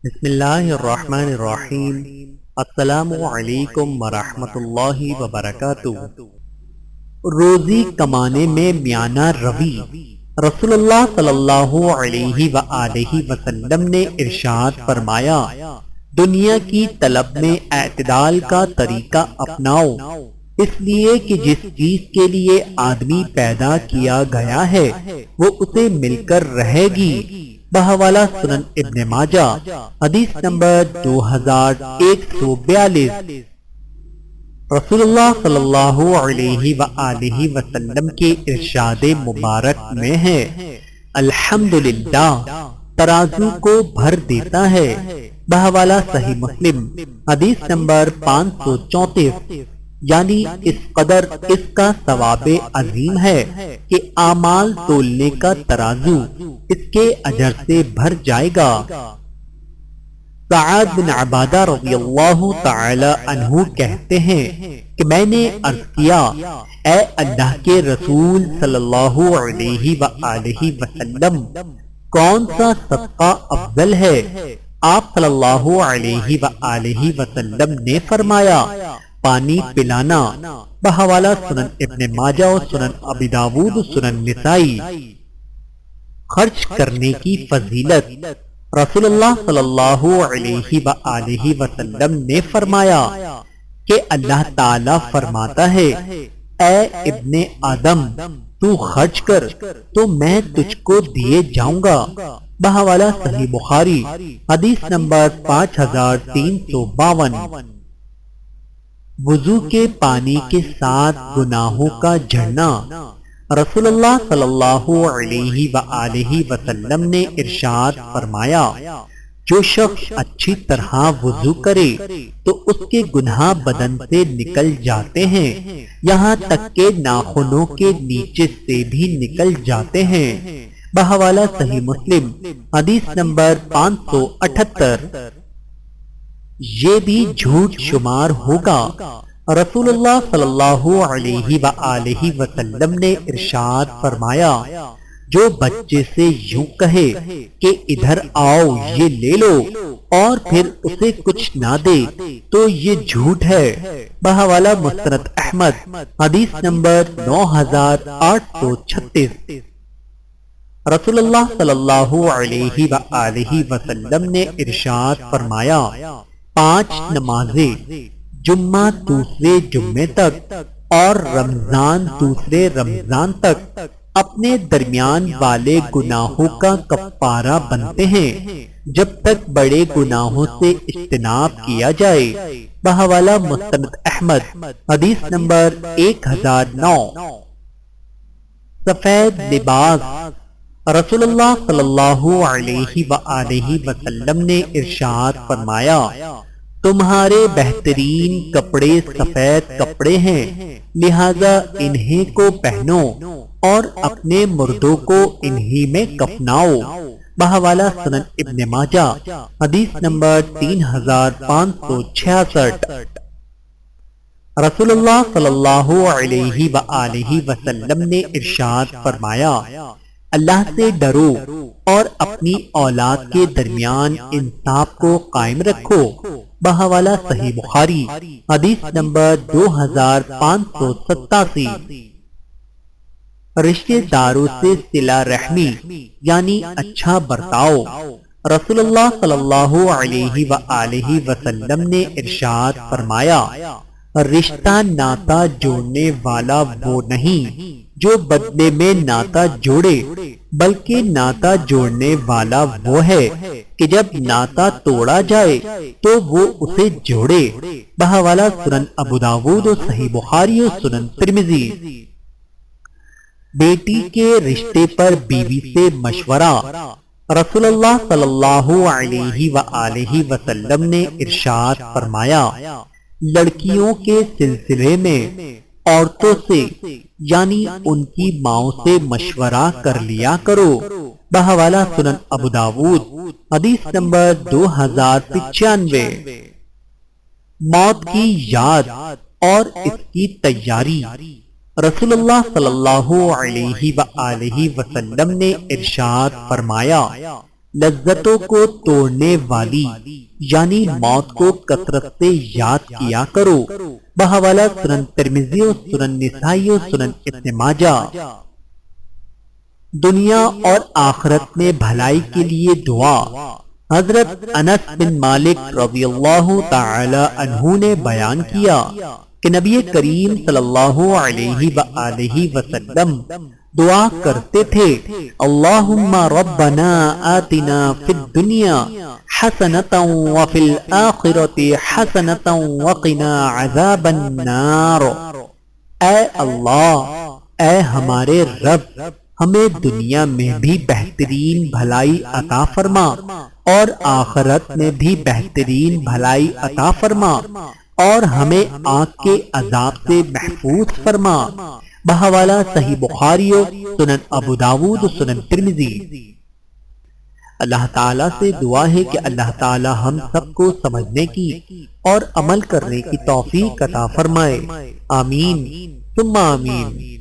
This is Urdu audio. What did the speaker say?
بسم اللہ الرحمن الرحیم۔ السلام علیکم ورحمۃ اللہ وبرکاتہ۔ روزی کمانے میں میانہ روی۔ رسول اللہ صلی اللہ علیہ وآلہ وسلم نے ارشاد فرمایا، دنیا کی طلب میں اعتدال کا طریقہ اپناؤ، اس لیے کہ جس چیز کے لیے آدمی پیدا کیا گیا ہے وہ اسے مل کر رہے گی۔ بحوالہ سنن ابن ماجہ، حدیث نمبر 2142۔ رسول اللہ صلی اللہ علیہ وآلہ وسلم کے ارشاد مبارک میں ہے، الحمدللہ ترازو کو بھر دیتا ہے۔ بحوالہ صحیح مسلم، حدیث نمبر 534۔ یعنی اس قدر اس کا ثواب عظیم ہے کہ اعمال تولنے کا ترازو اس کے اجر سے بھر جائے گا۔ سعد بن عبادہ رضی اللہ تعالی عنہ کہتے ہیں کہ میں نے عرض کیا، اے اللہ کے رسول صلی اللہ علیہ وآلہ وسلم، کون سا صدقہ افضل ہے؟ آپ صلی اللہ علیہ وآلہ وسلم نے فرمایا، پانی پلانا۔ بحوالہ سنن ابن ماجہ و سنن ابی داود و سنن نسائی۔ خرچ کرنے کی فضیلت۔ رسول اللہ صلی اللہ علیہ وآلہ وسلم نے فرمایا کہ اللہ تعالی فرماتا ہے، اے ابن آدم، تو خرچ کر تو میں تجھ کو دیے جاؤں گا۔ بحوالہ صحیح بخاری، حدیث نمبر 5352۔ وضو کے پانی کے ساتھ گناہوں کا جھڑنا۔ رسول اللہ صلی اللہ علیہ وآلہ وسلم نے ارشاد فرمایا، جو شخص اچھی طرح وضو کرے تو اس کے گناہ بدن سے نکل جاتے ہیں، یہاں تک کہ ناخنوں کے نیچے سے بھی نکل جاتے ہیں۔ بحوالہ صحیح مسلم، حدیث نمبر 578۔ یہ بھی جھوٹ شمار ہوگا۔ رسول اللہ صلی اللہ علیہ وآلہ وسلم نے ارشاد فرمایا، جو بچے سے یوں کہے کہ ادھر آؤ یہ لے لو اور پھر اسے کچھ نہ دے تو یہ جھوٹ ہے۔ بحوالہ مسند احمد، حدیث نمبر 9836۔ رسول اللہ صلی اللہ علیہ وآلہ وسلم نے ارشاد فرمایا، 5 نمازیں، جمعہ دوسرے جمعے تک اور رمضان دوسرے رمضان تک اپنے درمیان والے گناہوں کا کفارہ بنتے ہیں جب تک بڑے گناہوں سے اجتناب کیا جائے۔ بحوالہ مسند احمد، حدیث نمبر 1009۔ سفید لباس۔ رسول اللہ صلی اللہ علیہ وآلہ وسلم نے ارشاد فرمایا، تمہارے بہترین کپڑے سفید کپڑے ہیں، لہذا انہیں کو پہنو اور اپنے مردوں کو انہی میں کفناؤ۔ بحوالہ سنن ابن ماجہ، حدیث نمبر 3566۔ رسول اللہ صلی اللہ علیہ وآلہ وسلم نے ارشاد فرمایا، اللہ سے ڈرو اور اپنی اولاد کے درمیان انصاف کو قائم رکھو۔ بحوالہ صحیح بخاری، حدیث نمبر 2587۔ رشتہ داروں سے صلہ رحمی یعنی اچھا برتاؤ۔ رسول اللہ صلی اللہ علیہ وآلہ وسلم نے ارشاد فرمایا، رشتہ ناتا جوڑنے والا وہ نہیں جو بدلے میں ناتا جوڑے، بلکہ ناتا جوڑنے والا وہ ہے کہ جب ناتا توڑا جائے تو وہ اسے جوڑے۔ بحوالہ سنن ابو داود و صحیح بخاری و سنن ترمذی۔ بیٹی کے رشتے پر بیوی سے مشورہ۔ رسول اللہ صلی اللہ علیہ وآلہ وسلم نے ارشاد فرمایا، لڑکیوں کے سلسلے میں عورتوں سے یعنی ان کی ماؤں سے مشورہ کر لیا کرو۔ بحوالہ سنن ابو داود، حدیث نمبر 2095۔ موت کی یاد اور اس کی تیاری۔ رسول اللہ صلی اللہ علیہ وآلہ وسلم نے ارشاد فرمایا، لذتوں کو توڑنے والی یعنی موت کو کثرت سے یاد کیا کرو۔ بحوالہ سنن ترمذی و سنن نسائی و سنن ابن ماجہ۔ دنیا اور آخرت میں بھلائی کے لیے دعا۔ حضرت انس بن مالک رضی اللہ تعالی عنہ نے بیان کیا کہ نبی کریم صلی اللہ علیہ وآلہ وسلم دعا کرتے تھے، اللہم ربنا آتنا فی الدنیا حسنۃ وفی الآخرۃ حسنۃ وقنا عذاب النار۔ اے اللہ، اے ہمارے رب، ہمیں دنیا میں بھی بہترین بھلائی عطا فرما اور آخرت میں بھی بہترین بھلائی عطا فرما اور ہمیں آگ کے عذاب سے محفوظ فرما۔ بحوالہ صحیح بخاری و سنن ابو داود و سنن ترمذی۔ اللہ تعالیٰ سے دعا ہے کہ اللہ تعالیٰ ہم سب کو سمجھنے کی اور عمل کرنے کی توفیق عطا فرمائے۔ آمین ثم آمین۔